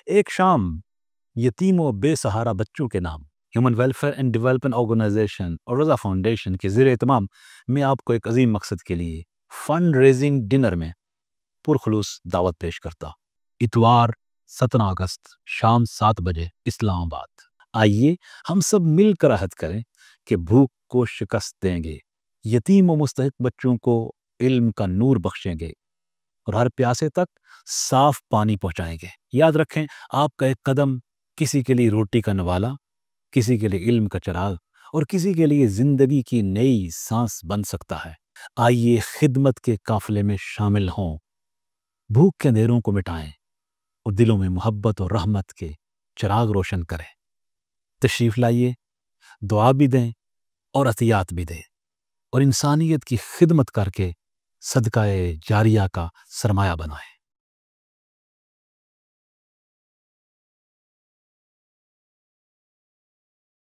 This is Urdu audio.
ایک شام یتیم و بے سہارا بچوں کے نام human welfare and development organization اور رضا فاؤنڈیشن کے زیر اہتمام میں آپ کو ایک عظیم مقصد کے لیے فنڈ ریزنگ ڈنر میں پرخلوص دعوت پیش کرتا. اتوار 17 اگست شام 7 بجے اسلام آباد. آئیے ہم سب مل کر عہد کریں کہ بھوک کو شکست دیں گے، یتیم و مستحق بچوں کو علم کا نور بخشیں گے اور ہر پیاسے تک صاف پانی پہنچائیں گے. یاد رکھیں، آپ کا ایک قدم کسی کے لیے روٹی کا نوالا، کسی کے لیے علم کا چراغ اور کسی کے لیے زندگی کی نئی سانس بن سکتا ہے. آئیے خدمت کے قافلے میں شامل ہوں، بھوک کے اندھیروں کو مٹائیں اور دلوں میں محبت اور رحمت کے چراغ روشن کریں. تشریف لائیے، دعا بھی دیں اور عطیات بھی دیں اور انسانیت کی خدمت کر کے صدقہ جاریہ کا سرمایہ بنائیں.